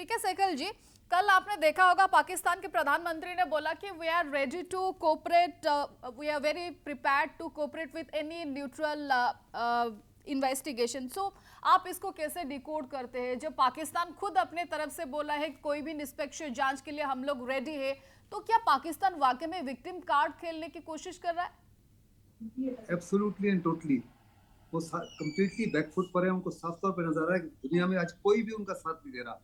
पीके सहगल जी, कल आपने देखा होगा पाकिस्तान के प्रधानमंत्री ने बोला कि we are ready to cooperate, we are very prepared to cooperate with any neutral investigation. So आप इसको कैसे डिकोड करते हैं? जब पाकिस्तान खुद अपने तरफ से बोला है कोई भी निष्पक्ष जांच के लिए हम लोग रेडी है, तो क्या पाकिस्तान वाकई में विक्टिम कार्ड खेलने की कोशिश कर रहा है? एब्सोल्युटली एंड टोटली वो कंप्लीटली बैकफुट पर है। उनको साफ तौर पर नजर आ रहा है कि दुनिया में आज कोई भी उनका साथ नहीं दे रहा।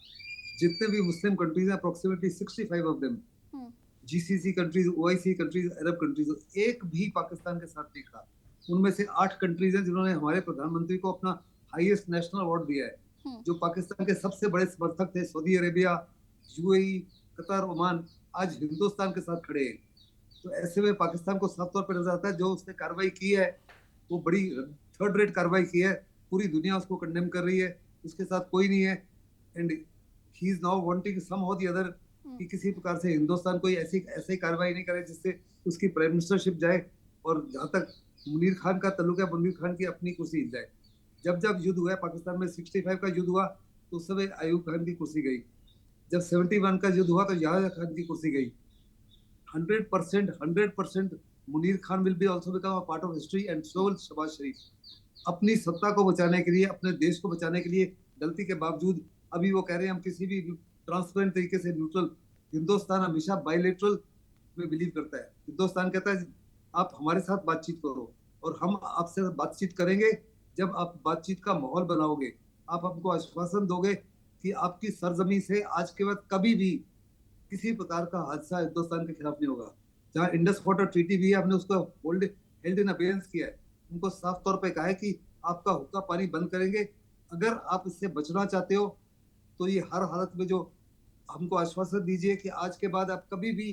जितने भी मुस्लिम कंट्रीज हैं, approximately 65 of them, hmm. GCC countries, OIC countries, Arab countries, एक भी पाकिस्तान के साथ नहीं खड़ा। उनमें से 8 कंट्रीज हैं जिन्होंने हमारे प्रधानमंत्री को अपना हाईएस्ट नेशनल अवार्ड दिया है। हम्म। जो पाकिस्तान के सबसे बड़े समर्थक थे, Saudi Arabia, UAE, Qatar, Oman, आज हिंदुस्तान के साथ खड़े हैं। तो ऐसे में पाकिस्तान को साफ तौर पर नजर आता है जो उसने कार्रवाई की है वो बड़ी थर्ड रेट कार्रवाई की है। पूरी दुनिया उसको कंडेम कर रही है, उसके साथ कोई नहीं है। And he is now wanting somehow the other कि किसी प्रकार से हिंदुस्तान कोई ऐसी ऐसी कार्रवाई नहीं करे जिससे उसकी प्राइम मिनिस्टरशिप जाए। और जहां तक मुनीर खान का तल्लुक है, मुनीर खान की अपनी कुर्सी हिल जाए। जब जब युद्ध हुआ है पाकिस्तान में, 65 का युद्ध हुआ तो उस समय अयूब खान की कुर्सी गई। जब 71 का युद्ध हुआ तो याहिया खान की कुर्सी गई। 100% Munir Khan will be also become a part of history and so will Shahbaz Sharif. अपनी सत्ता को बचाने के लिए, अपने देश को बचाने के लिए गलती के बावजूद अभी वो कह रहे हैं हम किसी भी ट्रांसपेरेंट तरीके से न्यूट्रल। हिंदुस्तान हमेशा बायलेटरल में बिलीव करता है। हिंदुस्तान कहता है आप हमारे साथ बातचीत करो और हम आपसे बातचीत करेंगे जब आप बातचीत का माहौल बनाओगे। आप हमको आश्वासन दोगे कि आपकी सरजमी से आज के बाद कभी भी किसी प्रकार का हादसा हिंदुस्तान के खिलाफ नहीं होगा। जहां इंडस वाटर ट्रीटी भी है, हमने उसको हेल्ड इन अबेयंस किया है। उनको साफ तौर पे कहा है कि आपका हुक्का पानी बंद करेंगे। अगर आप इससे बचना चाहते हो तो ये हर हालत में जो हमको आश्वासन दीजिए कि आज के बाद आप कभी भी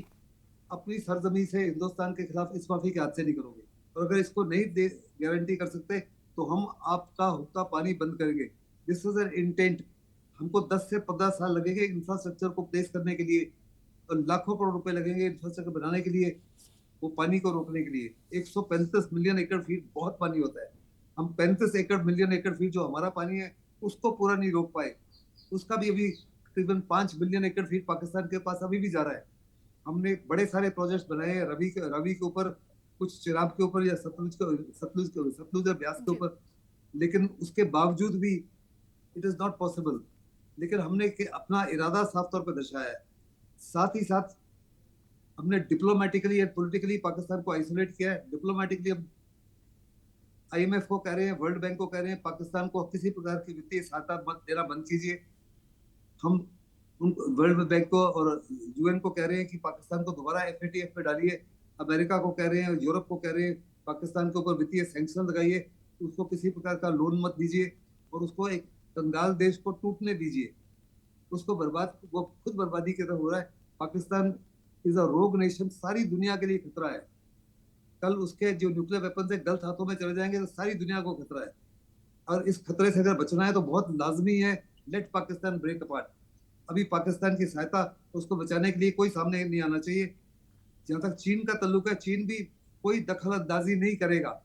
अपनी सरजमी से हिंदुस्तान के खिलाफ इस माफी के हादसे नहीं करोगे। और अगर इसको नहीं दे गारंटी कर सकते तो हम आपका हुक्का पानी बंद करेंगे। This is an intent. हमको 10 से 15 साल लगेंगे इंफ्रास्ट्रक्चर को प्लेस करने के लिए और लाखों करोड़ रुपए लगेंगे इंफ्रास्ट्रक्चर बनाने के लिए, वो पानी को रोकने के लिए। 135 मिलियन एकड़ फीट बहुत पानी होता है। हम 35 एकड़ मिलियन एकड़ फीट जो हमारा पानी है उसको पूरा नहीं रोक पाए। उसका भी अभी तकरीबन 5 बिलियन एकड़ फीट पाकिस्तान के पास अभी भी जा रहा है। हमने बड़े सारे प्रोजेक्ट्स बनाए हैं रवि के ऊपर, कुछ चिराब के ऊपर या सतलुज या ब्यास के जी। ऊपर। लेकिन उसके बावजूद भी इट इज नॉट पॉसिबल। लेकिन हमने अपना इरादा साफ तौर पर दर्शाया है। साथ ही साथ हमने डिप्लोमेटिकली एंड पॉलिटिकली पाकिस्तान को आइसोलेट किया है। डिप्लोमेटिकली हम आईएमएफ को कह रहे हैं, वर्ल्ड बैंक को कह रहे हैं पाकिस्तान को किसी प्रकार की वित्तीय सहायता मत देना बंद कीजिए। हम वर्ल्ड बैंक को और यूएन को कह रहे हैं कि पाकिस्तान को दोबारा एफएटीएफ पे डालिए। अमेरिका को कह रहे हैं, यूरोप को कह रहे हैं पाकिस्तान के ऊपर वित्तीय सैंक्शन लगाइए, उसको किसी प्रकार का लोन मत दीजिए और उसको एक कंगाल देश को टूटने दीजिए। उसको बर्बाद, वो खुद बर्बादी की तरफ हो रहा है। पाकिस्तान इज अ रोग नेशन, सारी दुनिया के लिए खतरा है। कल उसके जो न्यूक्लियर वेपन से गलत हाथों में चले जाएंगे तो सारी दुनिया को खतरा है। और इस खतरे से अगर बचना है तो बहुत लाजमी है, लेट पाकिस्तान ब्रेक अपार्ट। अभी पाकिस्तान की सहायता, उसको बचाने के लिए कोई सामने नहीं आना चाहिए। जहां तक चीन का ताल्लुक है, चीन भी कोई दखल अंदाजी नहीं करेगा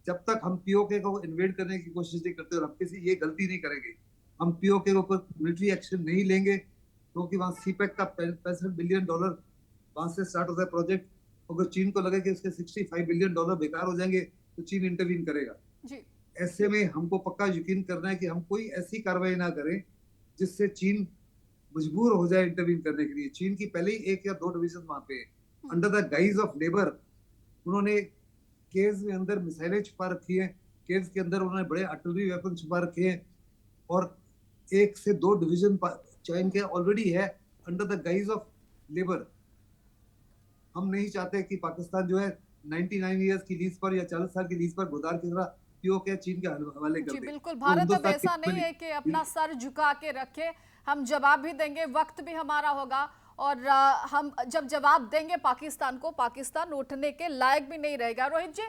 जब तक हम पीओके को इन्वेड करने की कोशिश नहीं करते। और हम किसी ये गलती नहीं करेंगे, हम पीओके के ऊपर मिलिट्री एक्शन नहीं लेंगे क्योंकि वहां सीपेक का $65 बिलियन वहां से स्टार्ट होता है प्रोजेक्ट। अगर चीन को लगे कि उसके $65 बिलियन बेकार हो जाएंगे तो चीन इंटरवीन करेगा। जी। ऐसे में हमको पक्का यकीन करना है कि हम कोई ऐसी कार्रवाई ना करें जिससे चीन मजबूर हो जाए इंटरवीन करने के लिए। चीन की पहले ही 1 या 2 डिवीजन वहां पे under the guys of labour उन्होंने केव्स में अंदर मिसाइलें छुपा रखी हैं। केव्स के अंदर उन्होंने बड़े आर्टिलरी वेपन छुपा रखे हैं और 1 से 2 डिवीजन चीन के ऑलरेडी है under the guys of labour. हम नहीं चाहते कि पाकिस्तान जो है 99 ईयर्स की लीज पर या 40 साल की लीज पर गुदार की तरह पीओके चीन के हवाले कर जी दे। बिल्कुल, वो भारत अब हिंदुस्तान ऐसा नहीं है कि अपना सर झुका के रखे। हम जवाब भी देंगे, वक्त भी हमारा होगा और हम जब जवाब देंगे पाकिस्तान को, पाकिस्तान उठने के लायक भी नहीं रहेगा। रोहित जी,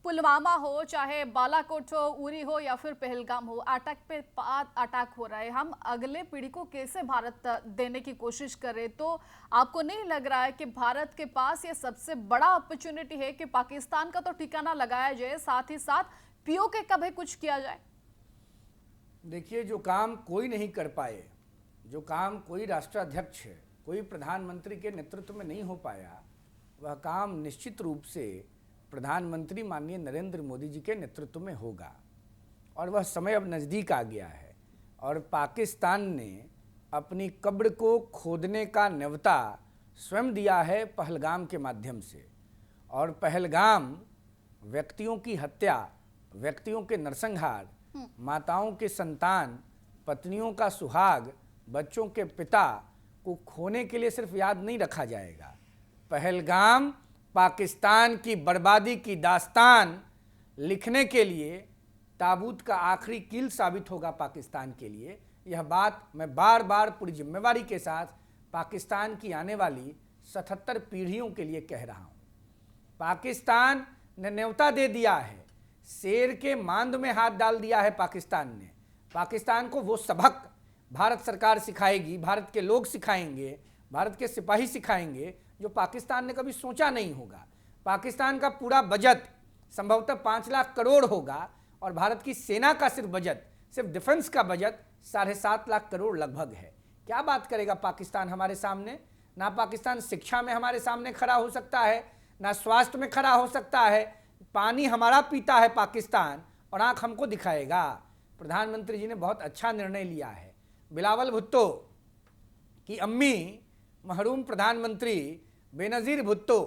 पुलवामा हो, चाहे बालाकोट हो, उरी हो या फिर पहलगाम हो, अटैक पे अटैक हो रहा है। हम अगले पीढ़ी को कैसे भारत देने की कोशिश करें? तो आपको नहीं लग रहा है कि भारत के पास ये सबसे बड़ा अपॉर्चुनिटी है कि पाकिस्तान का तो ठिकाना लगाया जाए, साथ ही साथ पीओके का भी कुछ किया जाए? देखिए, जो काम कोई नहीं कर पाए जो काम कोई राष्ट्राध्यक्ष, कोई प्रधानमंत्री के नेतृत्व में नहीं हो पाया, वह काम निश्चित रूप से प्रधानमंत्री माननीय नरेंद्र मोदी जी के नेतृत्व में होगा। और वह समय अब नज़दीक आ गया है और पाकिस्तान ने अपनी कब्र को खोदने का न्योता स्वयं दिया है पहलगाम के माध्यम से। और पहलगाम व्यक्तियों की हत्या, व्यक्तियों के नरसंहार, माताओं के संतान, पत्नियों का सुहाग, बच्चों के पिता को खोने के लिए सिर्फ याद नहीं रखा जाएगा। पहलगाम पाकिस्तान की बर्बादी की दास्तान लिखने के लिए ताबूत का आखिरी कील साबित होगा पाकिस्तान के लिए। यह बात मैं बार बार पूरी जिम्मेवारी के साथ पाकिस्तान की आने वाली 77 पीढ़ियों के लिए कह रहा हूँ। पाकिस्तान ने न्योता दे दिया है, शेर के मांद में हाथ डाल दिया है पाकिस्तान ने। पाकिस्तान को वो सबक भारत सरकार सिखाएगी, भारत के लोग सिखाएंगे, भारत के सिपाही सिखाएंगे जो पाकिस्तान ने कभी सोचा नहीं होगा। पाकिस्तान का पूरा बजट संभवतः 5 लाख करोड़ होगा और भारत की सेना का सिर्फ बजट, सिर्फ डिफेंस का बजट 7.5 लाख करोड़ लगभग है। क्या बात करेगा पाकिस्तान हमारे सामने? ना पाकिस्तान शिक्षा में हमारे सामने खड़ा हो सकता है, ना स्वास्थ्य में खड़ा हो सकता है। पानी हमारा पीता है पाकिस्तान और आंख हमको दिखाएगा। प्रधानमंत्री जी ने बहुत अच्छा निर्णय लिया है। बिलावल भुट्टो की अम्मी महरूम प्रधानमंत्री बेनज़ीर भुट्टो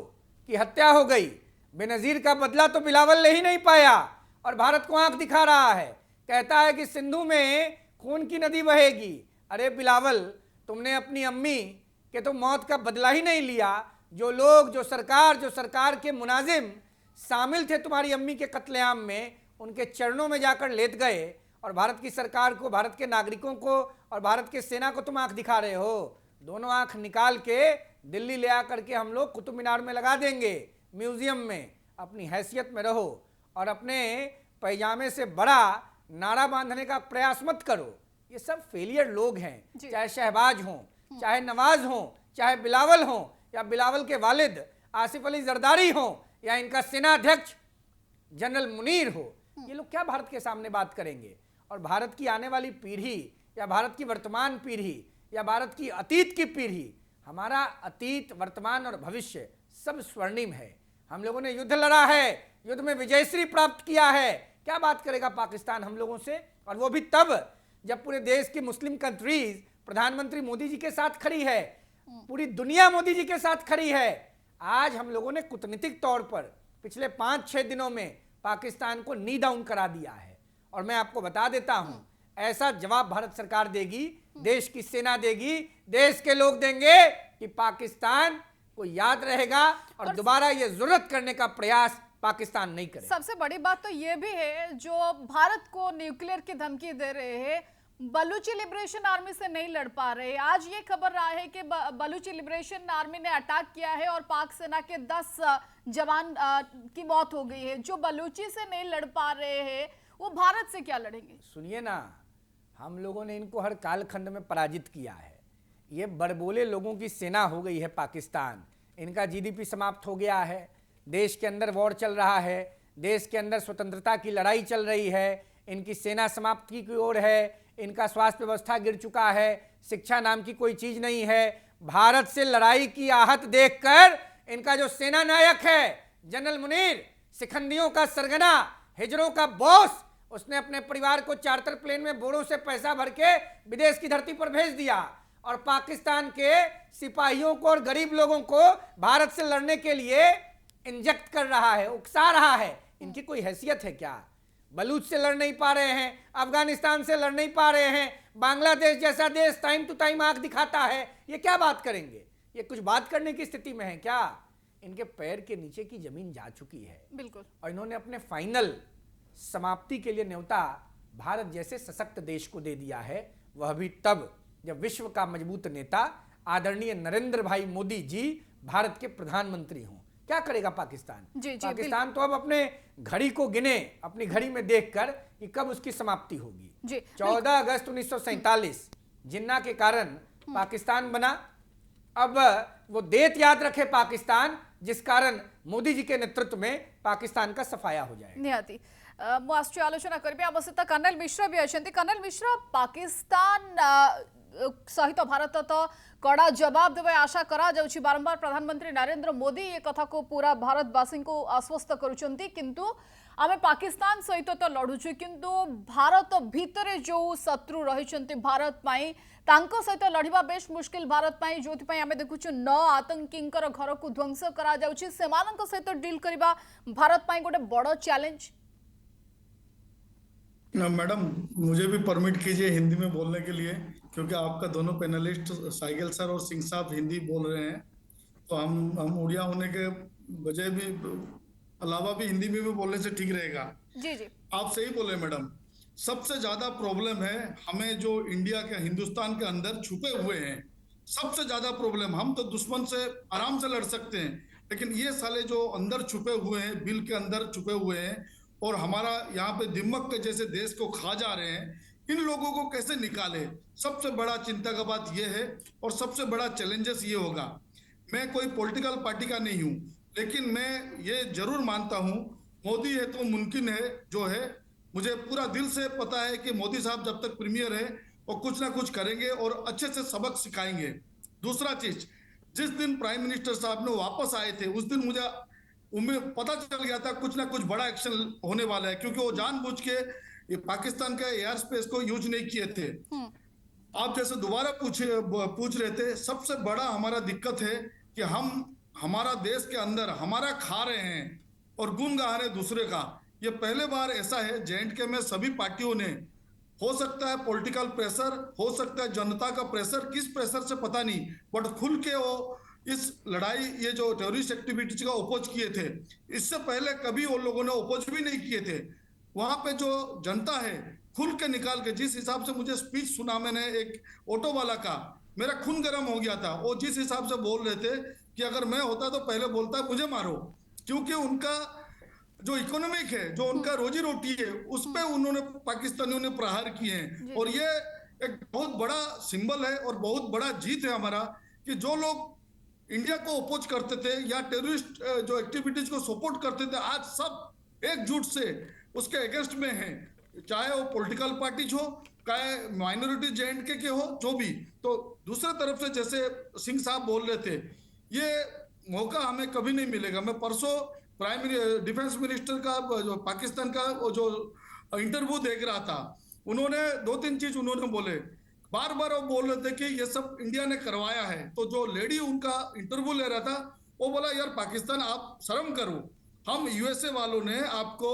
की हत्या हो गई। बेनज़ीर का बदला तो बिलावल ले ही नहीं पाया और भारत को आंख दिखा रहा है, कहता है कि सिंधु में खून की नदी बहेगी। अरे बिलावल, तुमने अपनी अम्मी के तो मौत का बदला ही नहीं लिया। जो लोग, जो सरकार के मुनाजिम शामिल थे तुम्हारी अम्मी के कत्लेआम में, उनके चरणों में जाकर लेट गए और भारत की सरकार को, भारत के नागरिकों को और भारत के सेना को तुम आंख दिखा रहे हो। दोनों आंख निकाल के दिल्ली ले आकर के हम लोग कुतुब मीनार में लगा देंगे, म्यूजियम में। अपनी हैसियत में रहो और अपने पैजामे से बड़ा नारा बांधने का प्रयास मत करो। ये सब फेलियर लोग हैं, चाहे शहबाज हों, चाहे नवाज हों, चाहे बिलावल हों, या बिलावल के वालिद आसिफ अली जरदारी हों, या इनका सेना अध्यक्ष जनरल मुनीर हो। ये लोग क्या भारत के सामने बात करेंगे? और भारत की आने वाली पीढ़ी या भारत की वर्तमान पीढ़ी या भारत की अतीत की पीढ़ी, हमारा अतीत, वर्तमान और भविष्य सब स्वर्णिम है। हम लोगों ने युद्ध लड़ा है, युद्ध में विजयश्री प्राप्त किया है। क्या बात करेगा पाकिस्तान हम लोगों से? और वो भी तब जब पूरे देश की मुस्लिम कंट्रीज प्रधानमंत्री मोदी जी के साथ खड़ी है, पूरी दुनिया मोदी जी के साथ खड़ी है। आज हम लोगों ने कूटनीतिक तौर पर पिछले 5-6 दिनों में पाकिस्तान को नी डाउन करा दिया है। और मैं आपको बता देता हूं, ऐसा जवाब भारत सरकार देगी, देश की सेना देगी, देश के लोग देंगे कि पाकिस्तान को याद रहेगा और दोबारा ये जरूरत करने का प्रयास पाकिस्तान नहीं करे। सबसे बड़ी बात तो ये भी है, जो भारत को न्यूक्लियर की धमकी दे रहे हैं, बलूची लिबरेशन आर्मी से नहीं लड़ पा रहे। आज ये खबर रहा है कि बलूची लिबरेशन आर्मी ने अटैक किया है और पाक सेना के 10 जवान की मौत हो गई है। जो बलूची से नहीं लड़ पा रहे हैं, वो भारत से क्या लड़ेंगे? सुनिए ना, हम लोगों ने इनको हर कालखंड में पराजित किया है। ये बड़बोले लोगों की सेना हो गई है पाकिस्तान। इनका जीडीपी समाप्त हो गया है, देश के अंदर वॉर चल रहा है, देश के अंदर स्वतंत्रता की लड़ाई चल रही है, इनकी सेना समाप्ति की ओर है, इनका स्वास्थ्य व्यवस्था गिर चुका है, शिक्षा नाम की कोई चीज नहीं है। भारत से लड़ाई की आहत देखकर इनका जो सेना नायक है जनरल मुनीर, सिखंदियों का सरगना, हिजरों का बॉस, उसने अपने परिवार को चार्टर प्लेन में बोरों से पैसा भर के विदेश की धरती पर भेज दिया और पाकिस्तान के सिपाहियों को और गरीब लोगों को भारत से लड़ने के लिए इंजेक्ट कर रहा है, उकसा रहा है। इनकी कोई हैसियत है क्या? बलूच से लड़ नहीं पा रहे हैं, अफगानिस्तान से लड़ नहीं पा रहे हैं, बांग्लादेश जैसा देश टाइम टू टाइम आंख दिखाता है। ये क्या बात करेंगे? ये कुछ बात करने की स्थिति में है क्या? इनके पैर के नीचे की जमीन जा चुकी है। बिल्कुल। और इन्होंने अपने फाइनल समाप्ति के लिए न्योता भारत जैसे सशक्त देश को दे दिया है, वह भी तब जब विश्व का मजबूत नेता आदरणीय नरेंद्र भाई मोदी जी भारत के प्रधानमंत्री हों। क्या करेगा पाकिस्तान? पाकिस्तान तो अब अपने घड़ी को गिने, अपनी घड़ी में देखकर कि कब उसकी समाप्ति होगी। 14 अगस्त 1947 जिन्ना के कारण पाकिस्तान बना। अब वो डेट याद रखे पाकिस्तान, जिस कारण मोदी जी के नेतृत्व में पाकिस्तान का सफाया हो जाए। निहाती ମୁଁ ଆସୁଛି ଆଲୋଚନା କରିବି। ଆମ ସହିତ କର୍ଣ୍ଣେଲ ମିଶ୍ର ବି ଅଛନ୍ତି। କର୍ଣ୍ଣେଲ ମିଶ୍ର, ପାକିସ୍ତାନ सहित भारत तो कड़ा जवाब देवे आशा करा जाउछि। बारंबार प्रधानमंत्री नरेंद्र मोदी ये कथा को पूरा भारतवासी को आश्वस्त करुछंती, किंतु आमे पाकिस्तान सहित तो लड़ुछु, किंतु भारत भितरे जो शत्रु रहिछंती भारत पाई तांको सहित लड़िबा बेश मुश्किल भारत पाई, जोथि पाई आमे देखुछु 9 आतंकींकर घर को ध्वंस करा जाउछि। सेमानक सहित डील करिबा भारत पाई गोटे बड़ चैलेंज। मैडम मुझे भी परमिट कीजिए हिंदी में बोलने के लिए, क्योंकि आपका दोनों पैनलिस्ट साइगल सर और सिंह साहब हिंदी बोल रहे हैं, तो हम उड़िया होने के वजह भी अलावा भी हिंदी में भी बोलने से ठीक रहेगा। जी जी, आप सही बोले मैडम। सबसे ज्यादा प्रॉब्लम है हमें जो इंडिया के हिंदुस्तान के अंदर छुपे हुए हैं, सबसे ज्यादा प्रॉब्लम। हम तो दुश्मन से आराम से लड़ सकते हैं, लेकिन ये साले जो अंदर छुपे हुए हैं, बिल के अंदर छुपे हुए हैं और हमारा यहाँ पे दिमक के जैसे देश को खा जा रहे हैं, इन लोगों को कैसे निकाले, सबसे बड़ा चिंता का बात यह है। और सबसे बड़ा चैलेंजेस ये होगा। मैं कोई पॉलिटिकल पार्टी का नहीं हूं, लेकिन मैं ये जरूर मानता हूं मोदी है तो मुमकिन है जो है। मुझे पूरा दिल से पता है कि मोदी साहब जब तक प्रीमियर है वो कुछ ना कुछ करेंगे और अच्छे से सबक सिखाएंगे। दूसरा चीज, जिस दिन प्राइम मिनिस्टर साहब ने वापस आए थे उस दिन मुझे उम्मीद पता चल गया था कुछ ना कुछ बड़ा एक्शन होने वाला है, क्योंकि वो जानबूझ के ये पाकिस्तान का एयर स्पेस को यूज नहीं किए थे। आप जैसे दोबारा पूछ रहे थे, सबसे बड़ा हमारा दिक्कत है कि हम हमारा देश के अंदर हमारा खा रहे हैं और गुण गा रहे दूसरे का। ये पहले बार ऐसा है J&K में सभी पार्टियों ने, हो सकता है पॉलिटिकल प्रेशर, हो सकता है जनता का प्रेशर, किस प्रेशर से पता नहीं, बट खुल के वो इस लड़ाई ये जो टेररिस्ट एक्टिविटीज का ओपोज किए थे। इससे पहले कभी उन लोगों ने ओपोज भी नहीं किए थे। वहां पे जो जनता है खुल के निकाल के, जिस हिसाब से मुझे स्पीच सुना मैंने एक ऑटो वाला का, मेरा खून गर्म हो गया था। वो जिस हिसाब से बोल रहे थे कि अगर मैं होता तो पहले बोलता मुझे मारो, क्योंकि उनका जो इकोनॉमिक है, जो उनका रोजी रोटी है, उस पे उन्होंने पाकिस्तानियों ने प्रहार किए हैं। और ये एक बहुत बड़ा सिंबल है और बहुत बड़ा जीत है हमारा, कि जो लोग इंडिया को अपोज करते थे या टेररिस्ट जो एक्टिविटीज को सपोर्ट करते थे, आज सब एकजुट से उसके अगेंस्ट में हैं, चाहे वो पॉलिटिकल पार्टीज हो, चाहे माइनॉरिटी J&K के हो, जो भी। तो दूसरे तरफ से जैसे सिंह साहब बोल रहे थे, ये मौका हमें कभी नहीं मिलेगा। मैं परसों डिफेंस मिनिस्टर का जो पाकिस्तान का जो इंटरव्यू देख रहा था, उन्होंने 2-3 चीज उन्होंने बोले। बार बार वो बोल रहे थे कि ये सब इंडिया ने करवाया है। तो जो लेडी उनका इंटरव्यू ले रहा था वो बोला, यार पाकिस्तान आप शर्म करो, हम USA वालों ने आपको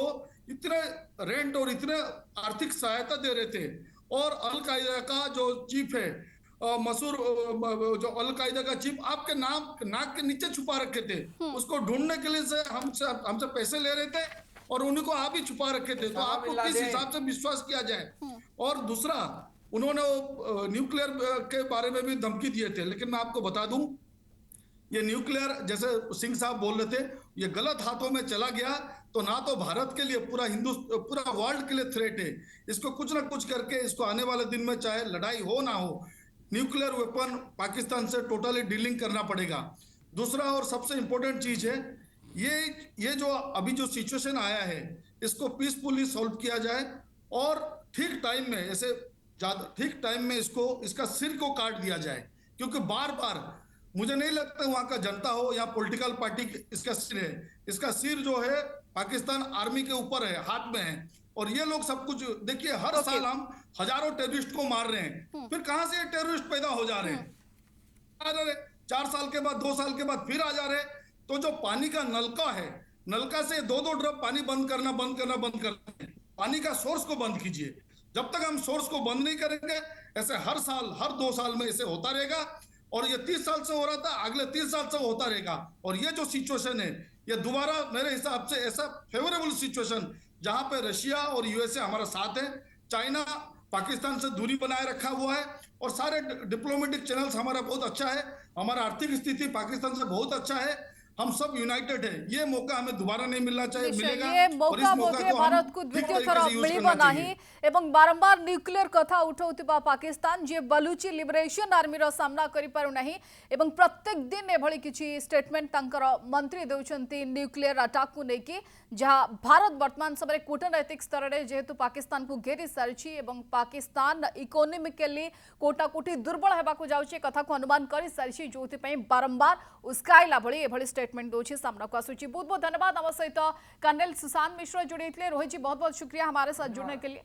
इतने रेंट और इतने आर्थिक सहायता दे रहे थे, और अल कायदा का जो चीफ है मसूर, जो अल कायदा का चीफ आपके नाक के नीचे छुपा रखे थे, उसको ढूंढने के लिए से हमसे पैसे ले रहे थे और उन्हीं को आप ही छुपा रखे थे। तो आपको किस हिसाब से विश्वास किया जाए। और दूसरा, उन्होंने वो न्यूक्लियर के बारे में भी धमकी दिए थे, लेकिन मैं आपको बता दूं, ये न्यूक्लियर जैसे सिंह साहब बोल रहे थे, ये गलत हाथों में चला गया तो ना तो भारत के लिए, पूरा वर्ल्ड के लिए थ्रेट है। इसको कुछ ना कुछ करके इसको आने वाले दिन में, चाहे लड़ाई हो ना हो, न्यूक्लियर वेपन पाकिस्तान से टोटली डीलिंग करना पड़ेगा। दूसरा और सबसे इंपॉर्टेंट चीज है, ये जो अभी जो सिचुएशन आया है, इसको पीसफुली सॉल्व किया जाए और ठीक टाइम में, ऐसे ठीक टाइम में इसका सिर को काट दिया जाए। क्योंकि बार बार मुझे नहीं लगता वहां का जनता हो या पॉलिटिकल पार्टी इसका सिर है। इसका सिर जो है पाकिस्तान आर्मी के ऊपर है, हाथ में है। और ये लोग सब कुछ देखिए, हर साल हम हजारों टेररिस्ट को मार रहे हैं, फिर कहां से ये टेररिस्ट पैदा हो जा रहे हैं? 4 साल के बाद, 2 साल के बाद फिर आ जा रहे। तो जो पानी का नलका है, नलका से 2-2 ड्रॉप पानी बंद करना। पानी का सोर्स को बंद कीजिए। जब तक हम सोर्स को बंद नहीं करेंगे, ऐसे हर साल, हर 2 साल में ऐसे होता रहेगा। और ये 30 साल से हो रहा था, अगले 30 साल से होता रहेगा। और ये जो सिचुएशन है, ये दोबारा मेरे हिसाब से ऐसा फेवरेबल सिचुएशन, जहां पे रशिया और USA हमारा साथ है, चाइना पाकिस्तान से दूरी बनाए रखा हुआ है, और सारे डिप्लोमेटिक चैनल्स हमारा बहुत अच्छा है, हमारा आर्थिक स्थिति पाकिस्तान से बहुत अच्छा है। हम सब यूनाइटेड है। ये मौका हमें दोबारा नहीं मिलना चाहिए, मिलेगा। ये और इस मौका मौका बोधे को भारत हम को ठीक द्वितीय तरीके थर से यूज मिलिब करना नाही चाहिए। एवं बारंबार न्यूक्लियर कथा उठाउथिबा पाकिस्तान जे बलुची लिबरेशन आर्मी रो सामना करि पारु नाही एवं प्रत्येक दिन एभଳି किछि स्टेटमेंट तांकर मंत्री देउछंती न्यूक्लियर अटैक को नेकी जहां भारत वर्तमान समय कूटनैतिक स्तर रे जेहेतु पाकिस्तान को घेरी सारिछि एवं पाकिस्तान इकोनॉमिकली कोटाकोटी दुर्बल हेबा को जाउछि कथा को अनुमान करि सारिछि जोथि पई बारंबार उस्काइला भଳି एभଳି स्टेटमेंट दोछि सामना को आसुछि। बहुत बहुत धन्यवाद। हम सहित कर्नल सुशांत मिश्र जोड़ी रोहित जी बहुत बहुत शुक्रिया हमारे साथ जुड़ने के लिए।